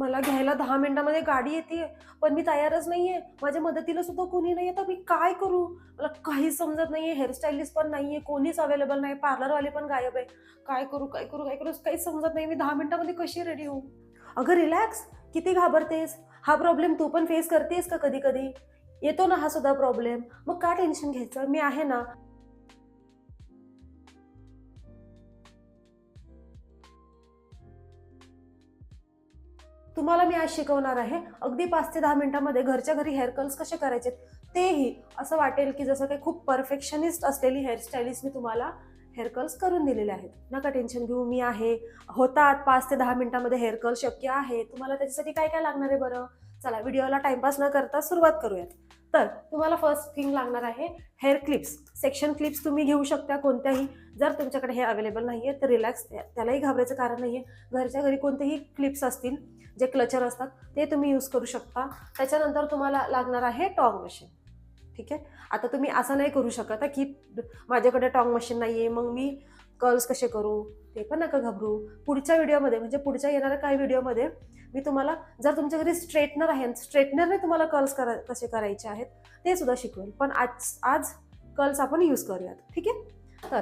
मला घ्यायला 10 मिनिटांमध्ये गाडी येते, पण मी तयारच नाहीये. माझ्या मदतीला सुद्धा कोणी नाहीये, तर मी काय करू? मला काहीच समजत नाहीये. हेअरस्टायलिस्ट पण नाहीये, कोणीच अवेलेबल नाही, पार्लरवाले पण गायब आहे. काय करू, काय करू, काय करू? काहीच समजत नाही. मी 10 मिनिटांमध्ये कशी रेडी होऊ? अगं रिलॅक्स, किती घाबरतेस? हा प्रॉब्लेम तू पण फेस करतेस का कधी-कधी? येतो ना हा सुद्धा प्रॉब्लेम. मग का टेन्शन घ्यायचं? मी आहे ना. तुम्हाला मी आज शिकवणार आहे अगदी 5 ते 10 मिनिटांमध्ये घरच्या घरी हेअर कर्ल्स कसे करायचे, तेही असं वाटेल की जसं काही खूप परफेक्शनिस्ट असलेली हेअरस्टाईलिस्ट मी तुम्हाला हेअर कर्ल्स करून दिलेले आहेत. नका टेन्शन घेऊ, मी आहे. होतात 5 ते 10 मिनिटांमध्ये हेअर कर्ल शक्य आहे. तुम्हाला त्याच्यासाठी काय काय लागणार आहे बरं? चला व्हिडिओला टाइमपास न करता सुरुवात करूयात. तर तुम्हाला फर्स्ट थिंग लागणार आहे हेअर क्लिप्स. सेक्शन क्लिप्स तुम्ही घेऊ शकता कोणत्याही. जर तुमच्याकडे हे अवेलेबल नाहीये तर रिलॅक्स, त्यालाही घाबरायचं कारण नाहीये. घरच्या घरी कोणतेही क्लिप्स असतील जे क्लचर असतात ते तुम्ही यूज करू शकता. त्याच्यानंतर तुम्हाला लागणार आहे टॉंग मशीन. ठीक आहे. आता तुम्ही असं नाही करू शकत की माझ्याकडे टॉंग मशीन नाहीये, मग मी कर्ल्स कसे करू? ते पण नका घाबरू. पुढच्या व्हिडिओमध्ये, म्हणजे पुढच्या येणाऱ्या काही व्हिडिओमध्ये मी तुम्हाला, जर तुमच्या घरी स्ट्रेटनर आहे, स्ट्रेटनरने तुम्हाला कर्ल्स कसे करायचे आहेत ते सुद्धा शिकवेल. पण आज आज कर्ल्स आपण यूज करूयात. ठीक आहे. तर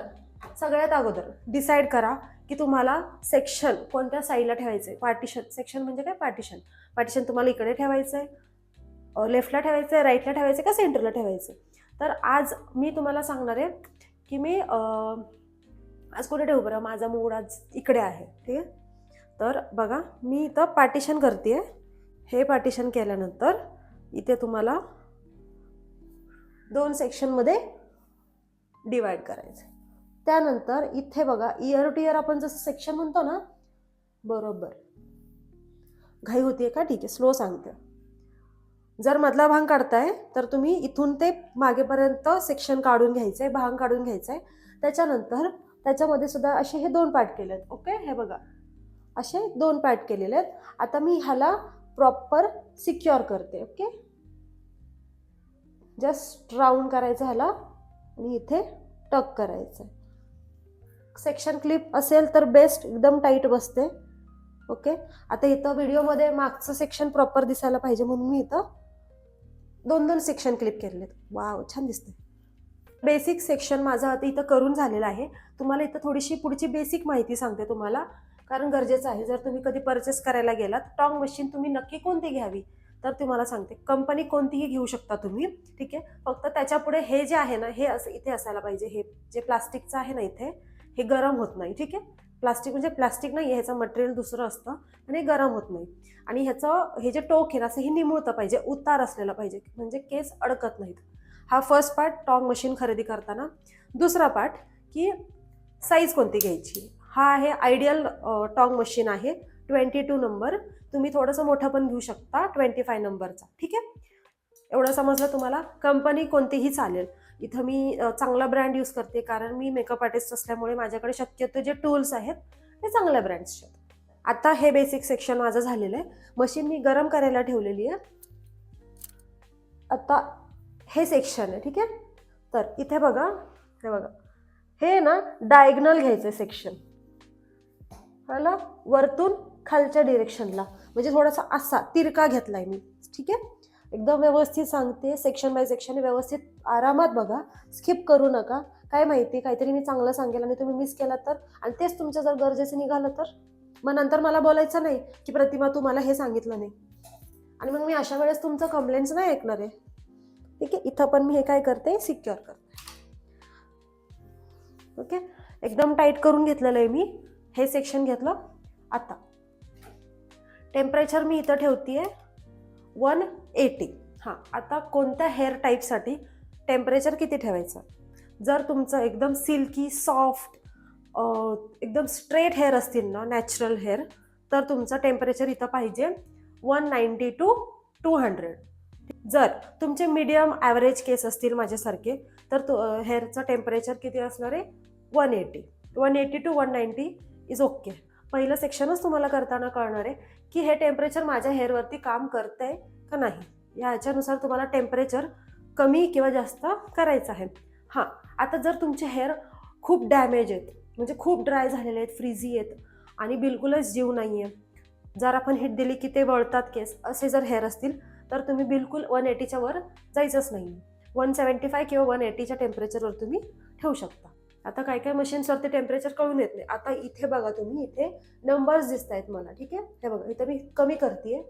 सगळ्यात अगोदर डिसाईड करा की तुम्हाला सेक्शन कोणत्या साईडला ठेवायचं आहे. पार्टिशन, सेक्शन म्हणजे काय? पार्टिशन. पार्टिशन तुम्हाला इकडे ठेवायचं आहे, लेफ्टला ठेवायचं आहे, राईटला ठेवायचं आहे का सेंटरला ठेवायचं आहे? तर आज मी तुम्हाला सांगणार आहे की मी आज कुठे ठेवू बरं? माझा मूड आज इकडे आहे. ठीक आहे. तर बघा, मी इथं पार्टिशन करते. हे पार्टिशन केल्यानंतर इथे तुम्हाला 2 सेक्शनमध्ये डिवाइड करायचं. त्यानंतर इथे बघा, इयर टू इयर आपण जसं सेक्शन म्हणतो ना, बरोबर. घाई होतीये का? ठीक आहे, स्लो सांगते. जर मधला भाग काढताय तर तुम्ही इथून ते मागेपर्यंत सेक्शन काढून घ्यायचंय, भाग काढून घ्यायचंय. त्याच्यानंतर त्याच्यामध्ये सुद्धा असे हे 2 पार्ट केलेत. ओके, हे बघा असे 2 पार्ट केलेले आहेत. आता मी ह्याला प्रॉपर सिक्युअर करते. ओके, जस्ट राऊंड करायचं ह्याला आणि इथे टक करायचं. सेक्शन क्लिप असेल तर बेस्ट, एकदम टाईट बसते. ओके. आता इथं व्हिडिओमध्ये मागचं सेक्शन प्रॉपर दिसायला पाहिजे म्हणून मी इथं 2 सेक्शन क्लिप केलेत. वाव, छान दिसते. बेसिक सेक्शन माझं आता इथं करून झालेलं आहे. तुम्हाला इथं थोडीशी पुढची बेसिक माहिती सांगते तुम्हाला, कारण गरजेचं आहे. जर तुम्ही कधी परचेस करायला गेलात, टॉंग मशीन तुम्ही नक्की कोणती घ्यावी तर तुम्हाला सांगते. कंपनी कोणतीही घेऊ शकता तुम्ही. ठीक आहे. फक्त त्याच्यापुढे हे जे आहे ना, हे असं इथे असायला पाहिजे. हे जे प्लास्टिकचं आहे ना इथे, हे गरम होत नाही. ठीक आहे. प्लास्टिक म्हणजे प्लास्टिक नाही, ह्याचं मटेरियल दुसरं असतं आणि गरम होत नाही. आणि ह्याचं हे जे टोक आहे ना, असं हे निमुळतं पाहिजे, उतार असलेला पाहिजे, म्हणजे केस अडकत नाहीत. हा फर्स्ट पार्ट टॉंग मशीन खरेदी करताना. दुसरा पार्ट की साईज कोणती घ्यायची. हा आहे आयडियल टॉंग मशीन आहे, 22 नंबर. तुम्ही थोडंसं मोठं पण घेऊ शकता, 25 नंबरचा. ठीक आहे. एवढं समजलं तुम्हाला. कंपनी कोणतीही चालेल. इथं मी चांगला ब्रँड यूज करते, कारण मी मेकअप आर्टिस्ट असल्यामुळे माझ्याकडे शक्यतो जे टूल्स आहेत ते चांगल्या ब्रँड्सचे आहेत. आता हे बेसिक सेक्शन माझं झालेलं आहे. मशीन मी गरम करायला ठेवलेली आहे. आता हे सेक्शन आहे. ठीक आहे. तर इथे बघा, हे बघा, हे ना डायगनल घ्यायचं सेक्शन, ह्याला वरतून खालच्या डिरेक्शनला, म्हणजे थोडासा असा तिरका घेतलाय मी. ठीक आहे. एकदम व्यवस्थित सांगते, सेक्शन बाय सेक्शन व्यवस्थित आरामात बघा, स्किप करू नका. काय माहिती, काहीतरी मी चांगलं सांगेल आणि तुम्ही मिस केला तर, आणि तेच तुमचं जर गरजेचं निघालं तर मग नंतर मला बोलायचं नाही की प्रतिमा तू मला हे सांगितलं नाही, आणि मग मी अशा वेळेस तुमचं कंप्लेंट्स नाही ऐकणार आहे. ठीक आहे. इथं पण मी हे काय करते, सिक्युअर करते. ओके, एकदम टाईट करून घेतलेलं आहे मी. हे सेक्शन घेतलं. आता टेम्परेचर मी इथं ठेवतीये 180. हां, आता कोणत्या हेअर टाईपसाठी टेम्परेचर किती ठेवायचं? जर तुमचं एकदम सिल्की सॉफ्ट एकदम स्ट्रेट हेअर असतील ना, नॅचरल हेअर, तर तुमचं टेम्परेचर इथं पाहिजे 190 to 200. जर तुमचे मीडियम ॲव्हरेज केस असतील माझ्यासारखे, तर हेअरचं टेम्परेचर किती असणार आहे? 180. 180 to 190 इज ओके. पहिलं सेक्शनच तुम्हाला करताना कळणार आहे की हे टेम्परेचर माझ्या हेअरवरती काम करतंय का नाही. ह्याच्यानुसार तुम्हाला टेम्परेचर कमी किंवा जास्त करायचं आहे. हां, आता जर तुमचे हेअर खूप डॅमेज आहेत, म्हणजे खूप ड्राय झालेले आहेत, फ्रीझी आहेत आणि बिलकुलच जीव नाही आहे, जर आपण हिट दिली की ते वळतात केस, असे जर हेअर असतील तर तुम्ही बिलकुल 180च्या वर जायचंच नाही. 175 किंवा 180च्या टेम्परेचरवर तुम्ही ठेवू शकता. आता काय काय मशीन्सवरती टेम्परेचर कळून येत नाही. आता इथे बघा तुम्ही, इथे नंबर्स दिसत आहेत मला, ठीक आहे. हे बघा इथे मी कमी करते.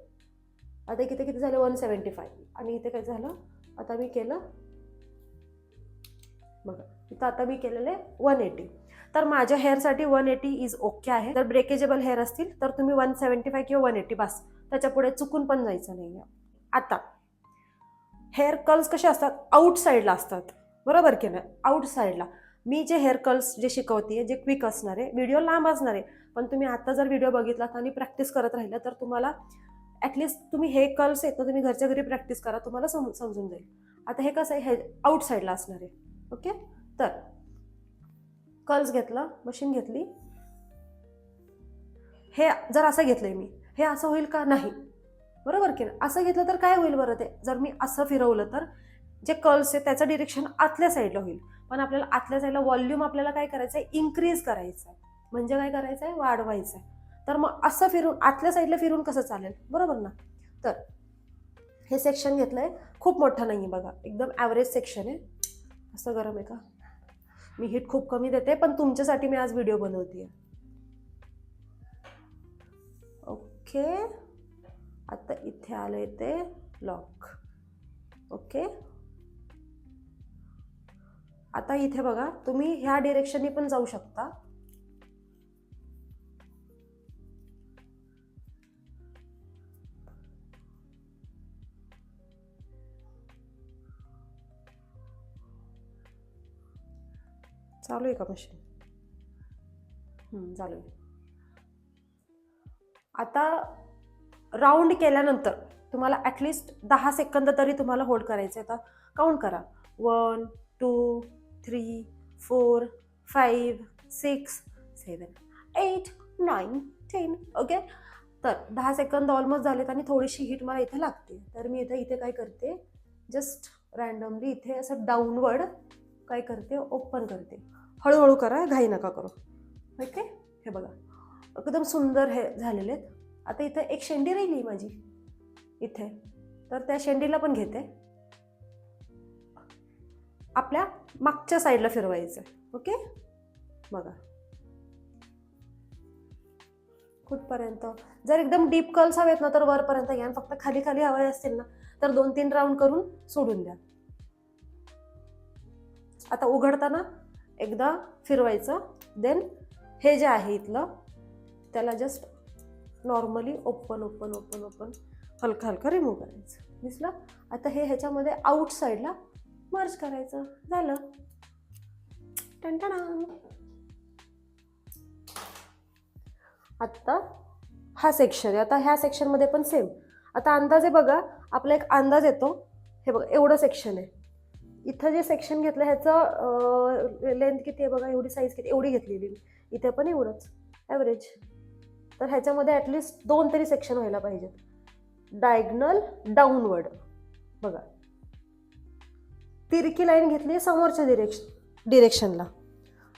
आता इथे किती झालं 175 आणि इथे काय झालं, आता मी केलं बघा इथं, आता मी केलेलं आहे 180. तर माझ्या हेअरसाठी 180 इज ओके आहे. जर ब्रेकेजेबल हेअर असतील तर तुम्ही 175 किंवा 180 बस, त्याच्या पुढे चुकून पण जायचं नाही. आता हेअर कर्ल्स कसे असतात, आउट साईडला असतात, बरोबर की नाही. आउट साईडला मी जे हेअर कर्ल्स जे शिकवते, जे क्विक असणार आहे, व्हिडिओ लांब असणार आहे, पण तुम्ही आता जर व्हिडिओ बघितलात आणि प्रॅक्टिस करत राहिला तर तुम्हाला ॲटलिस्ट तुम्ही हे कर्ल्स आहेत ना, तुम्ही घरच्या घरी प्रॅक्टिस करा, तुम्हाला समजून जाईल. आता हे कसं आहे, हे आउट साईडला असणार आहे. ओके, तर कर्ल्स घेतला, मशीन घेतली, हे जर असं घेतलंय मी, हे असं होईल का, नाही, बरोबर की नाही. असं घेतलं तर काय होईल बरं, ते जर मी असं फिरवलं तर जे कर्ल्स आहे त्याचं डिरेक्शन आतल्या साईडला होईल. पण आपल्याला आतल्या साईडला व्हॉल्यूम आपल्याला काय करायचं आहे, इन्क्रीज करायचं आहे. म्हणजे काय करायचं आहे, वाढवायचं आहे. तर मग असं फिरून आतल्या साईडला फिरून कसं चालेल, बरोबर ना. तर हे सेक्शन घेतलंय, खूप मोठं नाही आहे बघा, एकदम ॲव्हरेज सेक्शन आहे. असं गरम आहे का, मी हीट खूप कमी देते, पण तुमच्यासाठी मी आज व्हिडिओ बनवते. ओके, आता इथे आलंय ते लॉक. ओके, आता इथे बघा तुम्ही ह्या डिरेक्शनने पण जाऊ शकता. चालू आहे का मशीन, चालू आहे. आता राऊंड केल्यानंतर तुम्हाला ॲटलिस्ट 10 सेकंद तरी तुम्हाला होल्ड करायचं आहे. आता काउंट करा, 1 2 3 4 5 6 7 8 9 10. ओके, तर 10 सेकंद ऑलमोस्ट झालेत आणि थोडीशी हीट मला इथे लागते. तर मी इथे काय करते, जस्ट रँडमली इथे असं डाऊनवर्ड काय करते, ओपन करते. हळूहळू करा, घाई नका करू. ओके, हे बघा एकदम सुंदर हे झालेले आहेत. आता इथे एक शेंडी राहिली माझी इथे, तर त्या शेंडीला पण घेते, आपल्या मागच्या साईडला फिरवायचं. ओके, बघा कुठपर्यंत. जर एकदम डीप कर्ल्स हवेत ना तर वरपर्यंत घ्या, फक्त खाली खाली हवे असतील ना तर 2-3 राऊंड करून सोडून द्या. आता उघडताना एकदा फिरवायचं, देन हे जे आहे इथलं त्याला just normally open open open open हलका हलका रिमूव्ह करायचं. दिसलं. आता हे ह्याच्यामध्ये आउट साईडला मर्ज करायचं, झालं. टनटना. आता हा सेक्शन आहे, आता ह्या सेक्शनमध्ये पण सेम. आता अंदाजे बघा, आपला एक अंदाज येतो. हे बघा एवढं सेक्शन आहे. इथं जे सेक्शन घेतलं ह्याचं लेंथ किती आहे बघा, एवढी साईज किती, एवढी घेतलेली. इथे पण एवढंच ॲव्हरेज. तर ह्याच्यामध्ये ॲटलिस्ट 2 तरी सेक्शन व्हायला पाहिजेत, डायगनल डाऊनवर्ड. बघा तिरकी लाईन घेतली समोरच्या डिरेक्शनला.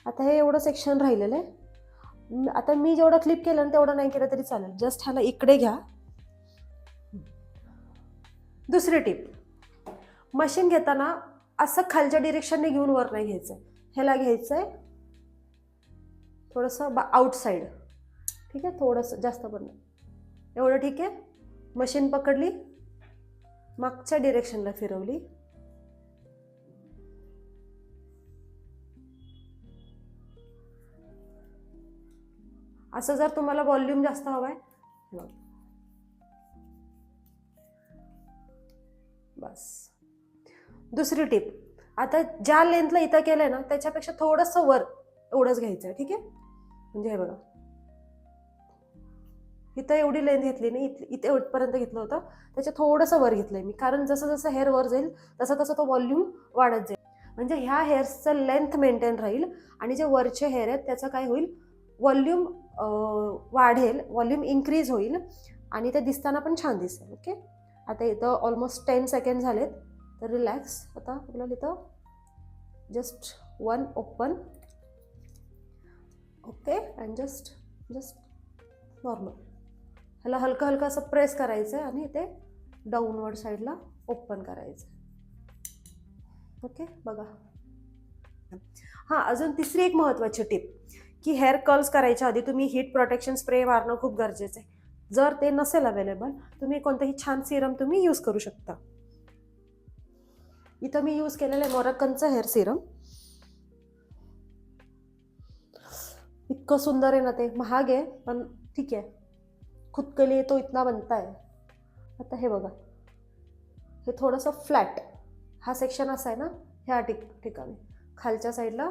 आता हे एवढं सेक्शन राहिलेलं आहे. आता मी जेवढं क्लिप केलं ना तेवढं नाही केलं तरी चालेल, जस्ट ह्याला इकडे घ्या. दुसरी टिप, मशीन घेताना असं खालच्या डिरेक्शनने घेऊन वर नाही घ्यायचं, ह्याला घ्यायचं आहे थोडंसं आउटसाईड. ठीक आहे, थोडंसं जास्त पण नाही, एवढं ठीक आहे. मशीन पकडली, मागच्या डिरेक्शनला फिरवली, असं जर तुम्हाला व्हॉल्यूम जास्त हवाय बस. दुसरी टिप, आता ज्या लेंथला इथं केलंय ना त्याच्यापेक्षा थोडंसं वर एवढंच घ्यायचं आहे. ठीक आहे, म्हणजे हे बघा इथं एवढी लेंथ घेतली नाही, इथे एवढपर्यंत घेतलं होतं, त्याच्या थोडंसं वर घेतलंय मी, कारण जसं जसं हेअर वर जाईल तसं तसं तो व्हॉल्यूम वाढत जाईल. म्हणजे ह्या हेअर्सचं लेंथ मेंटेन राहील आणि जे वरचे हेअर आहेत त्याचं काय होईल, व्हॉल्यूम वाढेल, व्हॉल्यूम इन्क्रीज होईल आणि ते दिसताना पण छान दिसेल. ओके, आता इथं ऑलमोस्ट 10 सेकंड झालेत, तर रिलॅक्स. आता आपल्याला इथं just 1 open. Okay, and just normal. ह्याला हलकं हलकं असं प्रेस करायचं आहे आणि ते डाऊनवर्ड साईडला ओपन करायचं. ओके, बघा. हां, अजून तिसरी एक महत्त्वाची टिप की हेअर कर्ल्स करायच्या आधी तुम्ही हीट प्रोटेक्शन स्प्रे मारणं खूप गरजेचं आहे. जर ते नसेल अवेलेबल, तुम्ही कोणतंही छान सिरम तुम्ही यूज करू शकता. इथं मी यूज केलेलं आहे मोरक्कनचं हेअर सिरम. इतकं सुंदर आहे ना, ते महाग आहे पण ठीक आहे, खुद के लिए तो इतना बनता है. आता हे बघा, हे थोडंसं फ्लॅट, हा सेक्शन असा आहे ना, ह्या ठिकाणी खालच्या साईडला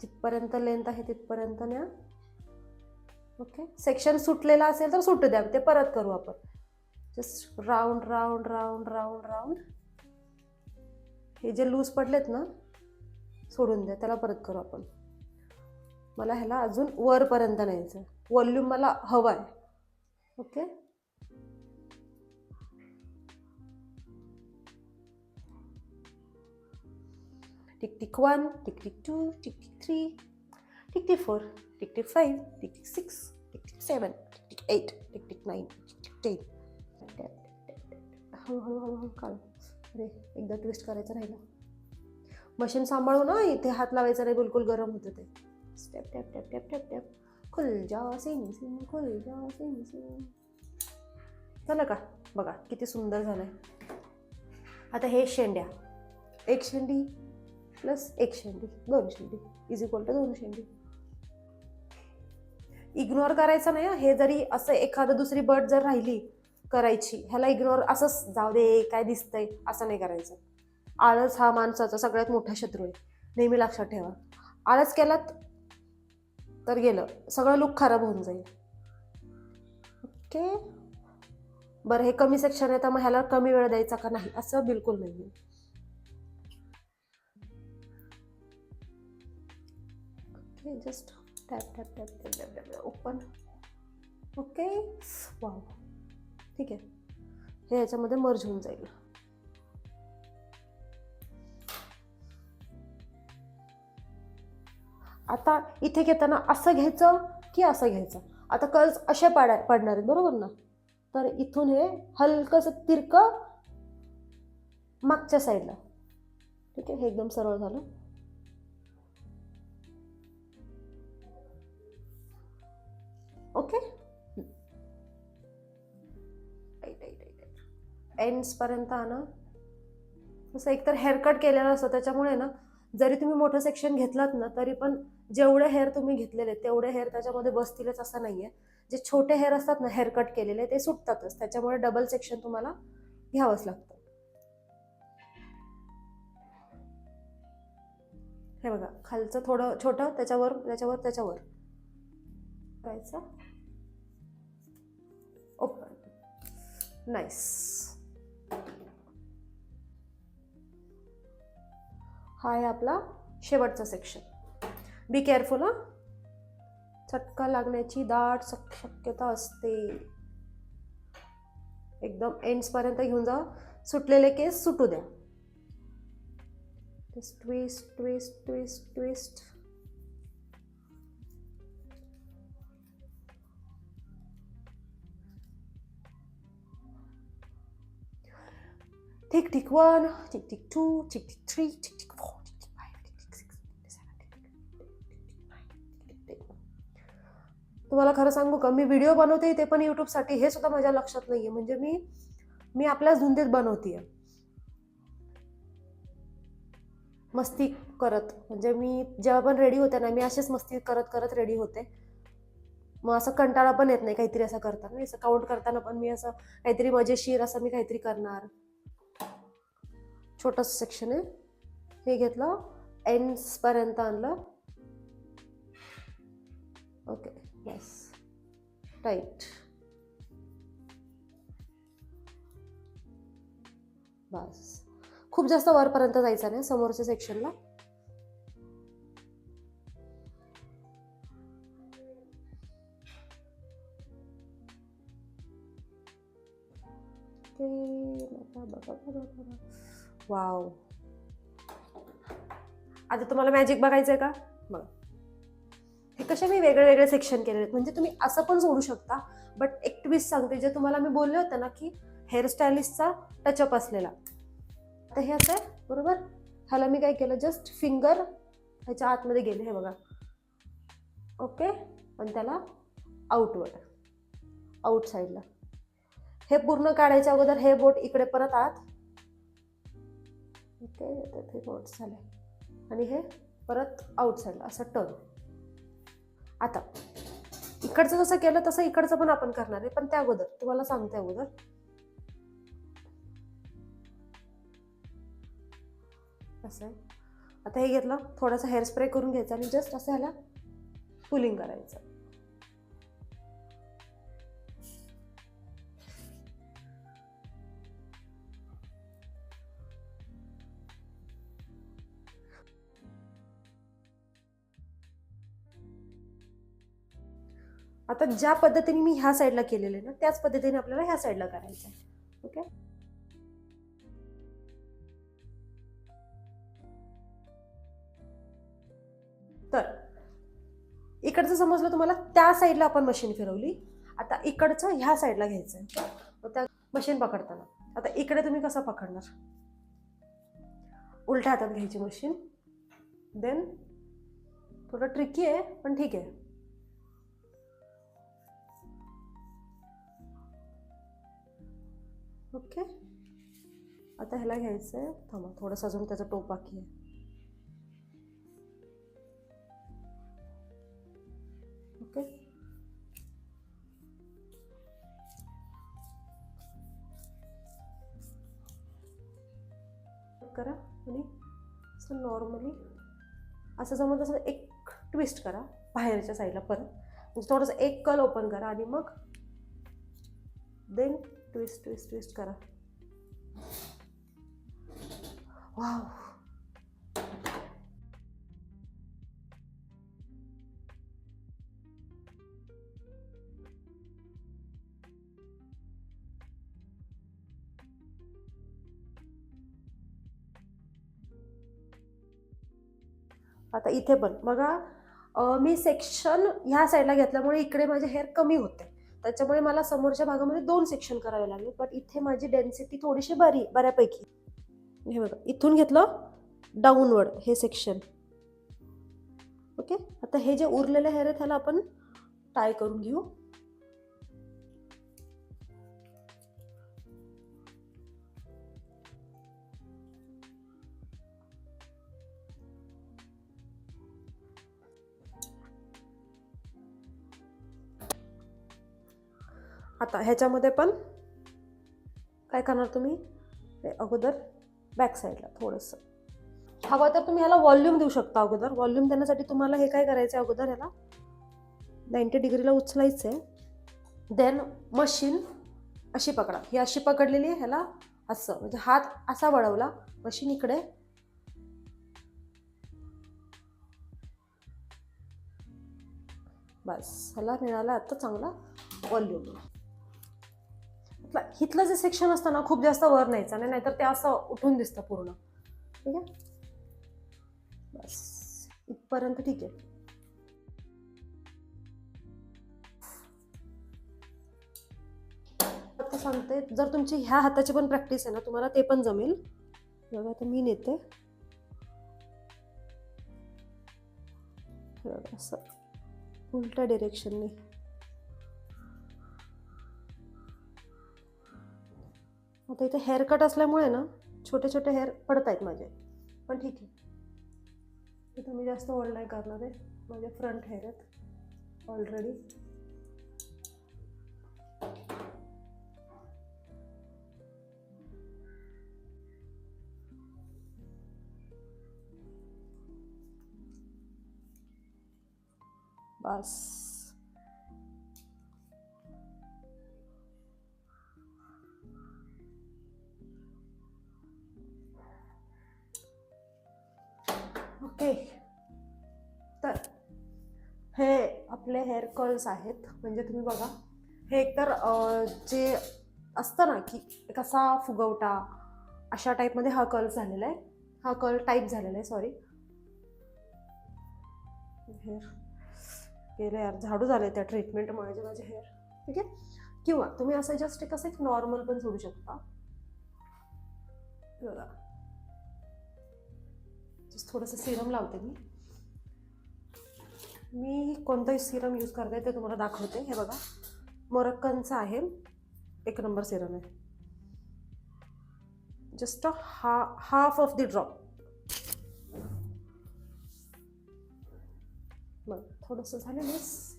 जिथपर्यंत लेंथ आहे तिथपर्यंत न्या. ओके, सेक्शन सुटलेला असेल तर सुटू द्या, ते परत करू आपण. Just round round round round round. हे जे लूज पडलेत ना, सोडून द्या, त्याला परत करू आपण. मला ह्याला अजून वरपर्यंत न्यायचं, व्हॉल्यूम मला हवा आहे. Okay, tick tick 1, tick tick 2, tick tick 3, tick tick 4, tick tick 5, tick tick 6, tick tick 7, tick tick 8, tick tick 9, tick tick 10. हळूहळू हळूहळू काढ. अरे, एकदा ट्विस्ट करायचं राहिलं. मशीन सांभाळू ना, इथे हात लावायचा नाही, बिलकुल गरम होतं ते. Step tap tap tap tap tap. खुल जा सिंग सिंग, खुल जा सिंग सिंग. झालं का? बघा किती सुंदर झालंय. आता हे शेंड्या, एक शेंडी प्लस एक शेंडी, 2 शेंडी इज इक्वल टू 2 शेंडी. इग्नोर करायचं नाही. हे जरी असं एखादं दुसरी बट जर राहिली करायची, ह्याला इग्नोर, असंच जाऊ दे काय दिसतंय असं नाही करायचं. आळस हा माणसाचा सगळ्यात मोठा शत्रू आहे, नेहमी लक्षात ठेवा. आळस केलात तर गेलं सगळं, लुक खराब होऊन जाईल. ओके, बरं, हे कमी सेक्शन आहे तर मग ह्याला कमी वेळ द्यायचा का नाही, असं बिलकुल नाही. Okay, just tap tap tap tap tap open. Okay, wow, ठीक आहे. हे ह्याच्यामध्ये मर्ज होऊन जाईल. आता इथे घेताना असं घ्यायचं की असं घ्यायचं. आता कर्ल्स असे पडणार आहेत, बरोबर ना, तर इथून हे हलकंसं तिरकं मागच्या साईडला. ठीक आहे, हे एकदम सरळ झालं. ओके, एंड्स पर्यंत आणा. तसं एकतर हेअरकट केलेलं असतं, त्याच्यामुळे ना जरी तुम्ही मोठं सेक्शन घेतलात ना, तरी पण जेवढे हेअर तुम्ही घेतलेले तेवढे हेअर त्याच्यामध्ये बसतीलच असं नाहीये. जे छोटे हेअर असतात ना हेअरकट केलेले, ते सुटतातच, त्याच्यामुळे डबल सेक्शन तुम्हाला घ्यावंच लागतं. हे बघा, खालचं थोडं छोटं, त्याच्यावर त्याच्यावर त्याच्यावर करायचं. ओपन. नाईस. हा आहे आपला शेवटचा सेक्शन. बी केअरफुल हा, चटका लागण्याची दाट शक्यता असते. एकदम एंड्स पर्यंत घेऊन जा, सुटलेले केस सुटू द्या. Twist twist twist twist. Tick tick 1, tick tick 2, tick tick 3, tick tick 4, tick tick 5, tick tick 6, tick tick 7, tick tick 9, tick tick 10. तुम्हाला खरं सांगू का, मी व्हिडिओ बनवते ते पण यूट्यूबसाठी, हे सुद्धा माझ्या लक्षात नाहीये. म्हणजे मी आपल्याच धुंदीत बनवतेय, मस्ती करत. म्हणजे मी जेव्हा पण रेडी होते ना, मी अशीच मस्ती करत करत रेडी होते. मग असं कंटाळा पण येत नाही काहीतरी असं करताना. असं काउंट करताना पण मी असं काहीतरी मजेशीर असं मी काहीतरी करणार. छोटंसं सेक्शन आहे, हे घेतलं, एंड्स पर्यंत आणलं. ओके, बस, टाईट. बस, खूप जास्त वरपर्यंत जायचं नाही समोरच्या सेक्शनला. वाव, आता तुम्हाला मॅजिक बघायचंय का? बघा, हे कसे मी वेगळे वेगळे सेक्शन केलेले आहेत, म्हणजे तुम्ही असं पण सोडू शकता. बट एक ट्विस्ट सांगते, जे तुम्हाला मी बोलले होते ना की हेअरस्टाईलिस्टचा टचअप असलेला, तर हे असं आहे बरोबर. ह्याला मी काय केलं, जस्ट फिंगर ह्याच्या आतमध्ये गेले, हे बघा. ओके, पण त्याला आउट साईडला. हे पूर्ण काढायच्या अगोदर हे बोट इकडे परत आत. ओके, हे बोट झाले आणि हे परत आउट साईडला असं टर्न. आता इकडचं जसं केलं तसं इकडचं पण आपण करणार आहे, पण त्या अगोदर तुम्हाला सांगते अगोदर असं आहे. आता हे घेतलं, थोडासा हेअर स्प्रे करून घ्यायचा आणि जस्ट असं ह्याला पुलिंग करायचं. आता ज्या पद्धतीने मी ह्या साईडला केलेले ना, त्याच पद्धतीने आपल्याला ह्या साईडला करायचं आहे. ओके, तर इकडचं समजलं तुम्हाला, त्या साईडला आपण मशीन फिरवली. आता इकडचं ह्या साईडला घ्यायचं आहे. त्या मशीन पकडताना आता इकडे तुम्ही कसं पकडणार, उलट्या हातात घ्यायची मशीन. देन थोडं ट्रिकी आहे पण ठीक आहे. ओके, आता ह्याला घ्यायचं आहे. थांबा, थोडंसं अजून त्याचं टोप बाकी आहे. ओके, करा आणि असं नॉर्मली असं जमत असं एक ट्विस्ट करा बाहेरच्या साईडला परत, म्हणजे थोडंसं एक कल ओपन करा आणि मग देन ट्विस्ट ट्विस्ट ट्विस्ट करा. वाव, आता इथे पण बघा, मी सेक्शन ह्या साईडला घेतल्यामुळे इकडे माझे हेअर कमी होते, त्याच्यामुळे मला समोरच्या भागामध्ये 2 सेक्शन करावे लागले. बट इथे माझी डेन्सिटी थोडीशी बऱ्यापैकी. हे बघा, इथून घेतलं डाऊनवर्ड हे सेक्शन. ओके, आता हे जे उरलेले हेअर आहेत त्याला आपण टाय करून घेऊ. आता ह्याच्यामध्ये पण काय करणार तुम्ही, अगोदर बॅक साईडला थोडंसं हवं तर तुम्ही ह्याला व्हॉल्यूम देऊ शकता. अगोदर व्हॉल्यूम देण्यासाठी तुम्हाला हे काय करायचं आहे, अगोदर ह्याला 90 डिग्रीला उचलायचं आहे. देन मशीन अशी पकडा, ही अशी पकडलेली आहे, ह्याला असं म्हणजे हात असा वळवला, मशीन इकडे, बस ह्याला मिळाला आता चांगला व्हॉल्यूम. हिथलं जे सेक्शन असतं ना, खूप जास्त वर न्यायचं नाही, नाहीतर ते असं उठून दिसतं पूर्ण. ठीक आहे, बस इथपर्यंत ठीक आहे. आता सांगते, जर तुमची ह्या हाताची पण प्रॅक्टिस आहे ना, तुम्हाला ते पण जमेल. बघा, आता मी नेते असं उलट्या डिरेक्शनने. आता इथे हेअर कट असल्यामुळे ना छोटे छोटे हेअर पडत आहेत माझे, पण ठीक आहे. इथं मी जास्त ओल्ड नाही करणार आहे, माझे फ्रंट हेअर आहेत ऑलरेडी. बस ओके, तर हे आपले हेअर कर्ल्स आहेत. म्हणजे तुम्ही बघा, हे एकतर जे असतं ना की एक असा फुगवटा अशा टाईपमध्ये हा कर्ल झालेला आहे, हा कर्ल टाईप झालेला आहे, सॉरी. हेअर गेले यार, झाडू झाले त्या ट्रीटमेंटमुळे माझे हेअर. ठीक आहे. किंवा तुम्ही असं जस्ट कसं एक नॉर्मल पण सोडू शकता. बघा, जस्ट थोडंसं सिरम लावते मी कोणताही सिरम यूज करते ते तुम्हाला दाखवते. हे बघा, मोरक्कनचा आहे, 1 नंबर सिरम आहे. Just half of the drop. मग थोडंसं झालं मिस.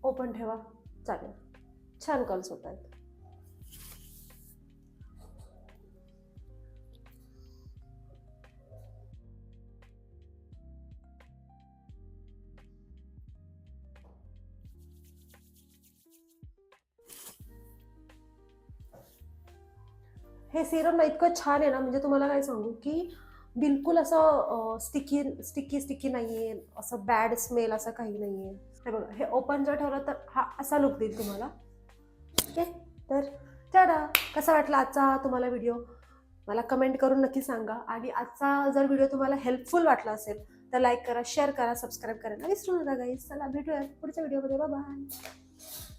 ओपन ठेवा, चालेल. छान कर्ल्स होत आहेत. हे सिरम ना इतकं छान आहे ना, म्हणजे तुम्हाला काय सांगू की बिलकुल असं स्टिकी नाहीये, असं बॅड स्मेल असं काही नाहीये. हे बघा, हे ओपन जर ठेवलं तर हा असा लुक देईल तुम्हाला. ठीक आहे. तर टाडा. कसा वाटला आजचा तुम्हाला व्हिडिओ मला कमेंट करून नक्की सांगा. आणि आजचा जर व्हिडिओ तुम्हाला हेल्पफुल वाटला असेल तर लाईक करा, शेअर करा, सबस्क्राईब करायला विसरू नका गाईज. चला भेटूया पुढच्या व्हिडिओमध्ये. Bye bye.